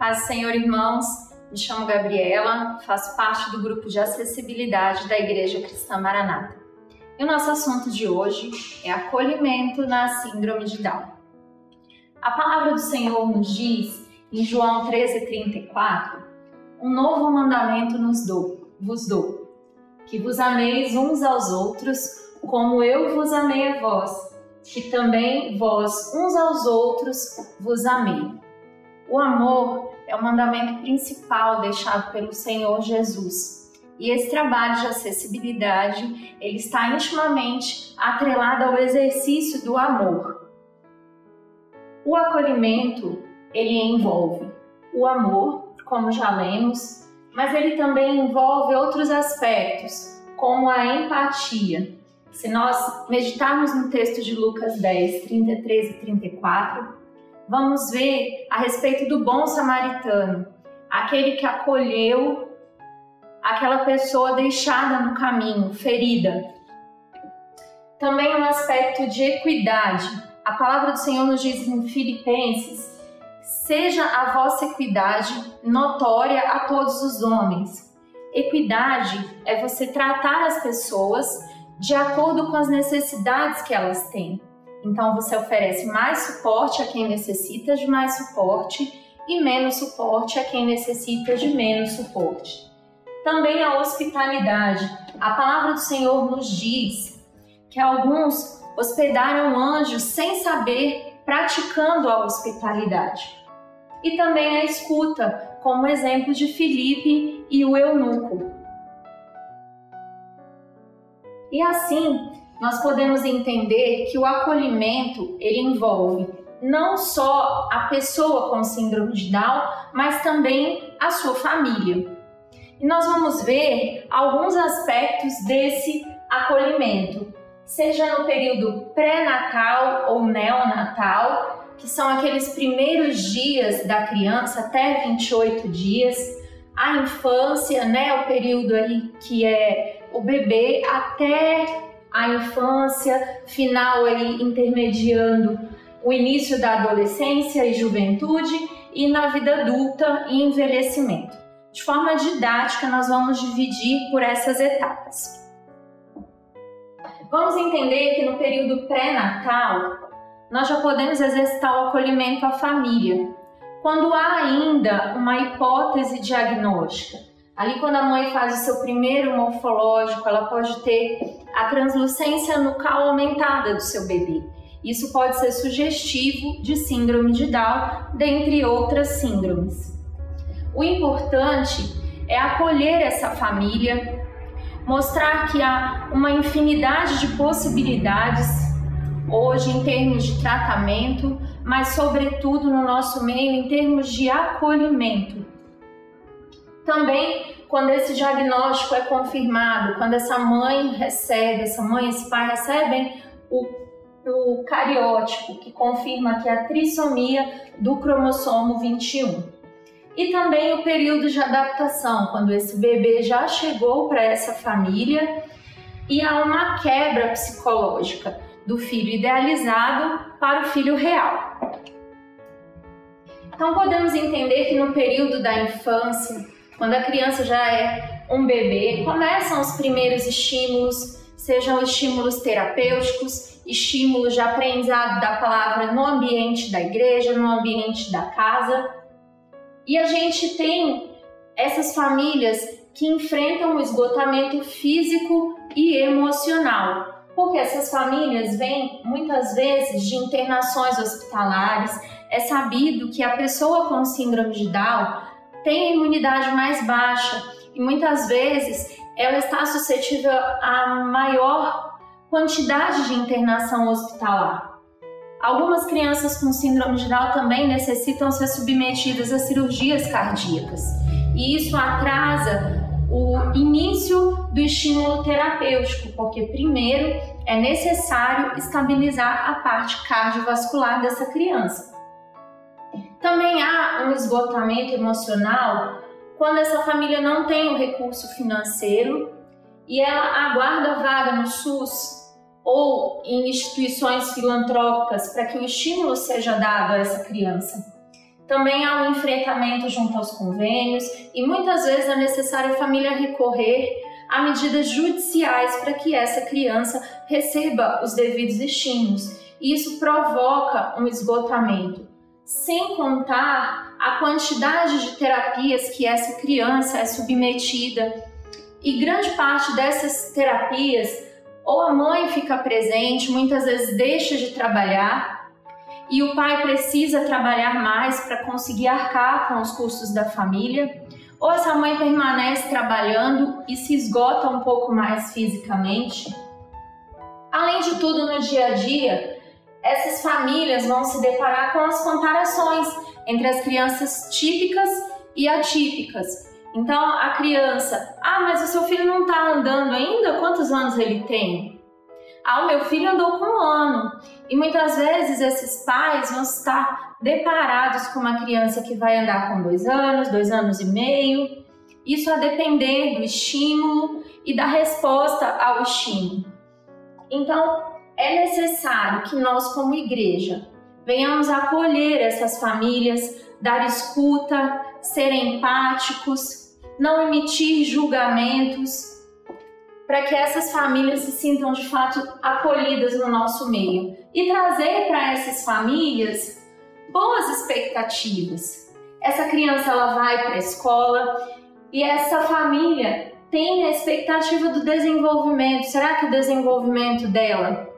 Paz do Senhor, irmãos. Me chamo Gabriela, faço parte do grupo de acessibilidade da Igreja Cristã Maranata. E o nosso assunto de hoje é acolhimento na síndrome de Down. A palavra do Senhor nos diz, em João 13:34, um novo mandamento vos dou, que vos ameis uns aos outros, como eu vos amei a vós, que também vós uns aos outros vos amei. O amor é o mandamento principal deixado pelo Senhor Jesus. E esse trabalho de acessibilidade, ele está intimamente atrelado ao exercício do amor. O acolhimento, ele envolve o amor, como já lemos, mas ele também envolve outros aspectos, como a empatia. Se nós meditarmos no texto de Lucas 10, 33 e 34, vamos ver a respeito do bom samaritano, aquele que acolheu aquela pessoa deixada no caminho, ferida. Também um aspecto de equidade. A palavra do Senhor nos diz em Filipenses: seja a vossa equidade notória a todos os homens. Equidade é você tratar as pessoas de acordo com as necessidades que elas têm. Então você oferece mais suporte a quem necessita de mais suporte e menos suporte a quem necessita de menos suporte. Também a hospitalidade. A palavra do Senhor nos diz que alguns hospedaram anjos sem saber, praticando a hospitalidade. E também a escuta, como exemplo de Filipe e o eunuco. E assim, nós podemos entender que o acolhimento, ele envolve não só a pessoa com síndrome de Down, mas também a sua família. E nós vamos ver alguns aspectos desse acolhimento, seja no período pré-natal ou neonatal, que são aqueles primeiros dias da criança até 28 dias, a infância, o período aí que é o bebê até a infância, final aí intermediando o início da adolescência e juventude, e na vida adulta e envelhecimento. De forma didática, nós vamos dividir por essas etapas. Vamos entender que no período pré-natal, nós já podemos exercitar o acolhimento à família, quando há ainda uma hipótese diagnóstica. Ali, quando a mãe faz o seu primeiro morfológico, ela pode ter a translucência nucal aumentada do seu bebê. Isso pode ser sugestivo de síndrome de Down, dentre outras síndromes. O importante é acolher essa família, mostrar que há uma infinidade de possibilidades hoje em termos de tratamento, mas sobretudo no nosso meio em termos de acolhimento. Também, quando esse diagnóstico é confirmado, quando essa mãe e esse pai recebem o cariótipo, que confirma que é a trissomia do cromossomo 21. E também o período de adaptação, quando esse bebê já chegou para essa família e há uma quebra psicológica do filho idealizado para o filho real. Então podemos entender que no período da infância, quando a criança já é um bebê, começam os primeiros estímulos, sejam estímulos terapêuticos, estímulos de aprendizado da palavra no ambiente da igreja, no ambiente da casa. E a gente tem essas famílias que enfrentam o esgotamento físico e emocional, porque essas famílias vêm muitas vezes de internações hospitalares. É sabido que a pessoa com síndrome de Down tem a imunidade mais baixa e muitas vezes ela está suscetível a maior quantidade de internação hospitalar. Algumas crianças com síndrome de Down também necessitam ser submetidas a cirurgias cardíacas e isso atrasa o início do estímulo terapêutico, porque primeiro é necessário estabilizar a parte cardiovascular dessa criança. Também há um esgotamento emocional quando essa família não tem o recurso financeiro e ela aguarda vaga no SUS ou em instituições filantrópicas para que o estímulo seja dado a essa criança. Também há um enfrentamento junto aos convênios e muitas vezes é necessário a família recorrer a medidas judiciais para que essa criança receba os devidos estímulos. E isso provoca um esgotamento, sem contar a quantidade de terapias que essa criança é submetida. E grande parte dessas terapias, ou a mãe fica presente, muitas vezes deixa de trabalhar, e o pai precisa trabalhar mais para conseguir arcar com os custos da família, ou essa mãe permanece trabalhando e se esgota um pouco mais fisicamente. Além de tudo, no dia a dia, essas famílias vão se deparar com as comparações entre as crianças típicas e atípicas. Então, a criança, mas o seu filho não está andando ainda? Quantos anos ele tem? O meu filho andou com 1 ano. E muitas vezes esses pais vão estar deparados com uma criança que vai andar com 2 anos, 2 anos e meio. Isso a depender do estímulo e da resposta ao estímulo. Então, é necessário que nós, como igreja, venhamos acolher essas famílias, dar escuta, ser empáticos, não emitir julgamentos, para que essas famílias se sintam de fato acolhidas no nosso meio e trazer para essas famílias boas expectativas. Essa criança ela vai para a escola e essa família tem a expectativa do desenvolvimento. Será que o desenvolvimento dela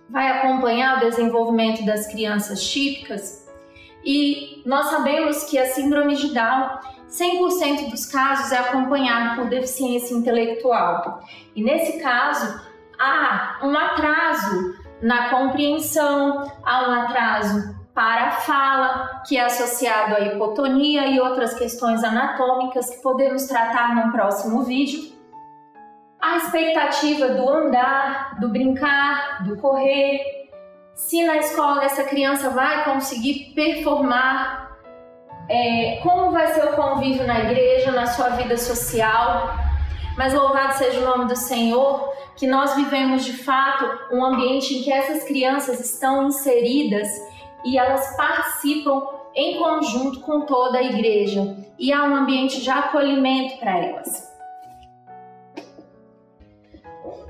vai acompanhar o desenvolvimento das crianças típicas? E nós sabemos que a síndrome de Down, 100% dos casos é acompanhado por deficiência intelectual. E nesse caso, há um atraso na compreensão, há um atraso para a fala, que é associado à hipotonia e outras questões anatômicas que podemos tratar num próximo vídeo. A expectativa do andar, do brincar, do correr. Se na escola essa criança vai conseguir performar, como vai ser o convívio na igreja, na sua vida social. Mas louvado seja o nome do Senhor, que nós vivemos de fato um ambiente em que essas crianças estão inseridas e elas participam em conjunto com toda a igreja. E há um ambiente de acolhimento para elas.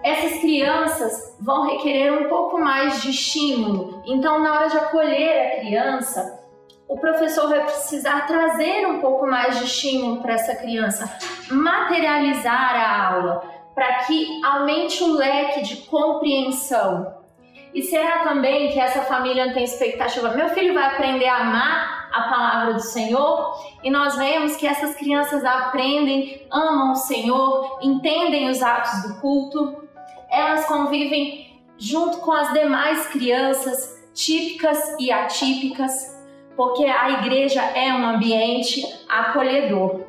Essas crianças vão requerer um pouco mais de estímulo. Então, na hora de acolher a criança, o professor vai precisar trazer um pouco mais de estímulo para essa criança, materializar a aula, para que aumente o leque de compreensão. E será também que essa família não tem expectativa? Meu filho vai aprender a amar a palavra do Senhor? E nós vemos que essas crianças aprendem, amam o Senhor, entendem os atos do culto. Elas convivem junto com as demais crianças típicas e atípicas, porque a igreja é um ambiente acolhedor.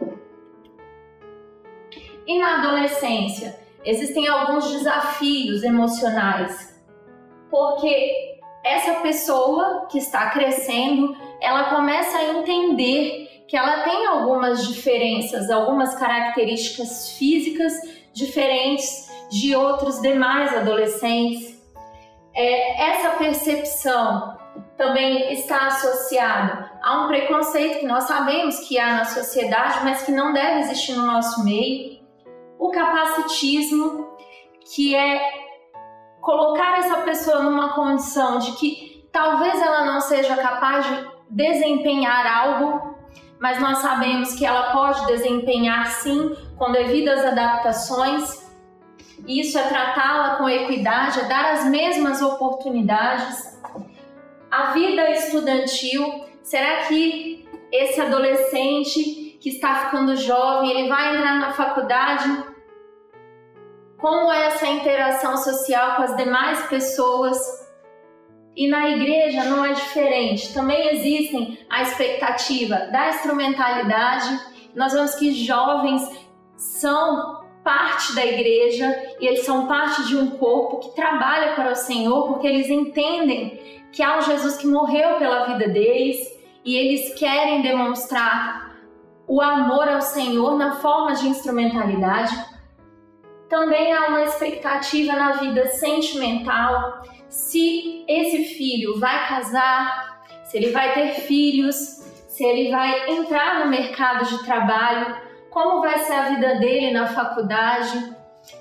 E na adolescência, existem alguns desafios emocionais, porque essa pessoa que está crescendo, ela começa a entender que ela tem algumas diferenças, algumas características físicas diferentes de outros demais adolescentes. Essa percepção também está associado a um preconceito que nós sabemos que há na sociedade, mas que não deve existir no nosso meio. O capacitismo, que é colocar essa pessoa numa condição de que talvez ela não seja capaz de desempenhar algo, mas nós sabemos que ela pode desempenhar sim, com devidas adaptações. Isso é tratá-la com equidade, é dar as mesmas oportunidades. A vida estudantil, será que esse adolescente que está ficando jovem, ele vai entrar na faculdade? Como é essa interação social com as demais pessoas? E na igreja não é diferente. Também existem a expectativa da instrumentalidade. Nós vemos que jovens são parte da igreja e eles são parte de um corpo que trabalha para o Senhor, porque eles entendem que há um Jesus que morreu pela vida deles e eles querem demonstrar o amor ao Senhor na forma de instrumentalidade. Também há uma expectativa na vida sentimental, se esse filho vai casar, se ele vai ter filhos, se ele vai entrar no mercado de trabalho, como vai ser a vida dele na faculdade.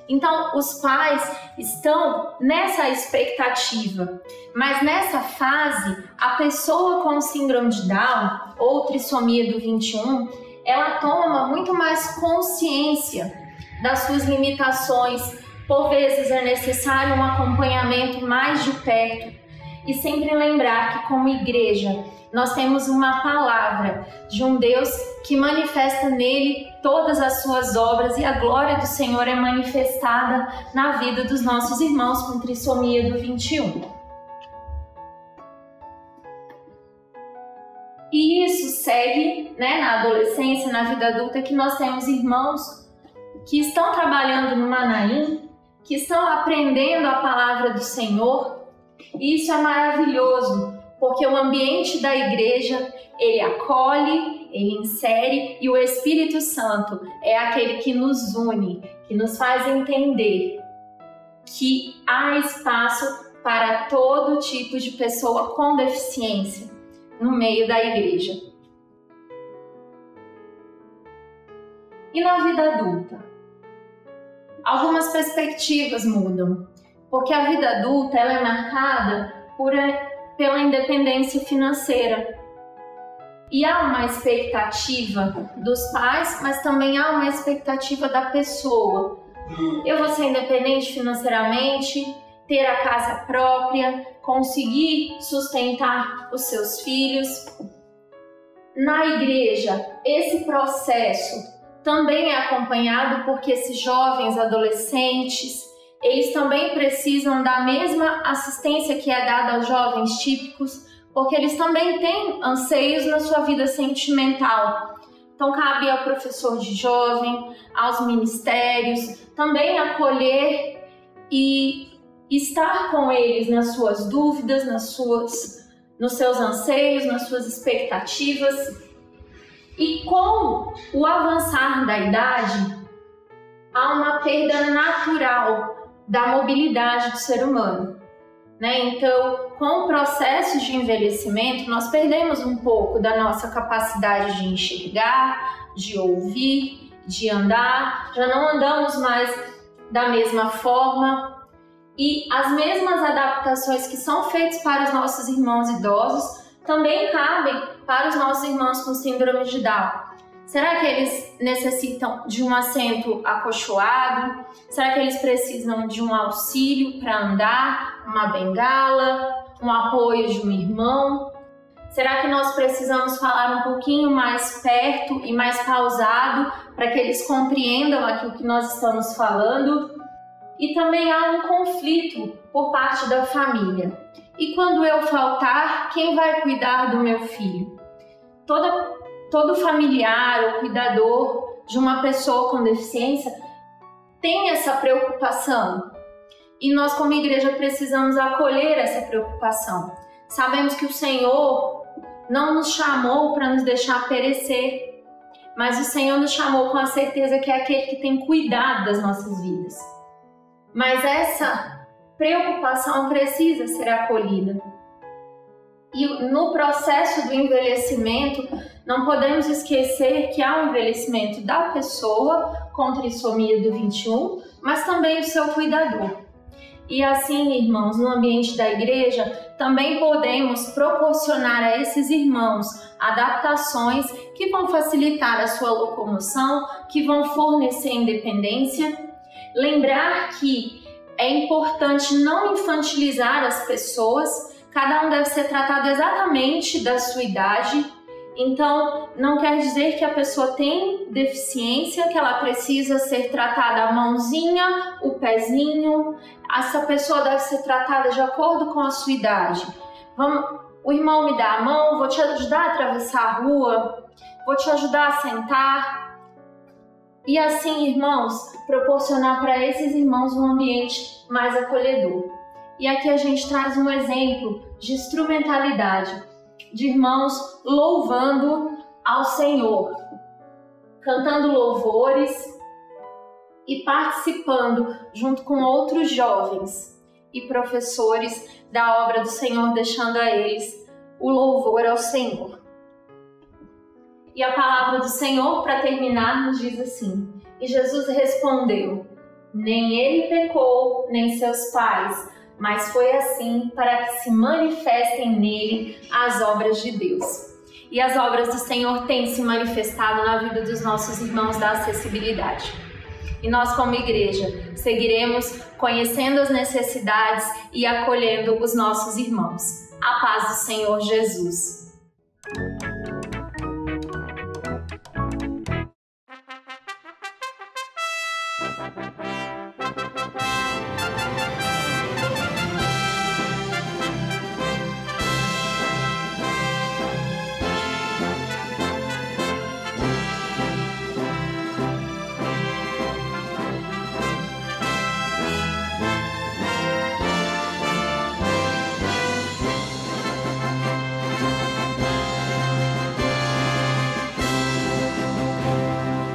Então, os pais estão nessa expectativa, mas nessa fase, a pessoa com síndrome de Down ou trissomia do 21, ela toma muito mais consciência das suas limitações. Por vezes é necessário um acompanhamento mais de perto e sempre lembrar que, como igreja, nós temos uma palavra de um Deus que manifesta nele todas as suas obras e a glória do Senhor é manifestada na vida dos nossos irmãos com trissomia do 21. E isso segue, na adolescência, na vida adulta, que nós temos irmãos que estão trabalhando no Manaim, que estão aprendendo a palavra do Senhor, e isso é maravilhoso, porque o ambiente da igreja, ele acolhe, ele insere, e o Espírito Santo é aquele que nos une, que nos faz entender que há espaço para todo tipo de pessoa com deficiência no meio da igreja. E na vida adulta? Algumas perspectivas mudam, porque a vida adulta ela é marcada pela independência financeira. E há uma expectativa dos pais, mas também há uma expectativa da pessoa. Eu vou ser independente financeiramente, ter a casa própria, conseguir sustentar os seus filhos. Na igreja, esse processo também é acompanhado porque esses jovens, adolescentes, eles também precisam da mesma assistência que é dada aos jovens típicos, porque eles também têm anseios na sua vida sentimental. Então, cabe ao professor de jovem, aos ministérios, também acolher e estar com eles nas suas dúvidas, nos seus anseios, nas suas expectativas. E com o avançar da idade, há uma perda natural da mobilidade do ser humano, Então, com o processo de envelhecimento, nós perdemos um pouco da nossa capacidade de enxergar, de ouvir, de andar, já não andamos mais da mesma forma. E as mesmas adaptações que são feitas para os nossos irmãos idosos também cabem para os nossos irmãos com síndrome de Down. Será que eles necessitam de um assento acolchoado? Será que eles precisam de um auxílio para andar, uma bengala, um apoio de um irmão? Será que nós precisamos falar um pouquinho mais perto e mais pausado para que eles compreendam aquilo que nós estamos falando? E também há um conflito por parte da família. E quando eu faltar, quem vai cuidar do meu filho? Todo familiar ou cuidador de uma pessoa com deficiência tem essa preocupação. E nós, como igreja, precisamos acolher essa preocupação. Sabemos que o Senhor não nos chamou para nos deixar perecer, mas o Senhor nos chamou com a certeza que é aquele que tem cuidado das nossas vidas. Mas essa preocupação precisa ser acolhida. E no processo do envelhecimento, não podemos esquecer que há um envelhecimento da pessoa com trissomia do 21, mas também do seu cuidador. E assim, irmãos, no ambiente da igreja, também podemos proporcionar a esses irmãos adaptações que vão facilitar a sua locomoção, que vão fornecer independência. Lembrar que é importante não infantilizar as pessoas, cada um deve ser tratado exatamente da sua idade. Então, não quer dizer que a pessoa tem deficiência, que ela precisa ser tratada a mãozinha, o pezinho. Essa pessoa deve ser tratada de acordo com a sua idade. O irmão me dá a mão, vou te ajudar a atravessar a rua, vou te ajudar a sentar. E assim, irmãos, proporcionar para esses irmãos um ambiente mais acolhedor. E aqui a gente traz um exemplo de instrumentalidade, de irmãos louvando ao Senhor, cantando louvores e participando junto com outros jovens e professores da obra do Senhor, deixando a eles o louvor ao Senhor. E a palavra do Senhor, para terminar, nos diz assim: E Jesus respondeu: Nem ele pecou, nem seus pais, mas foi assim para que se manifestem nele as obras de Deus. E as obras do Senhor têm se manifestado na vida dos nossos irmãos da acessibilidade. E nós, como igreja, seguiremos conhecendo as necessidades e acolhendo os nossos irmãos. A paz do Senhor Jesus.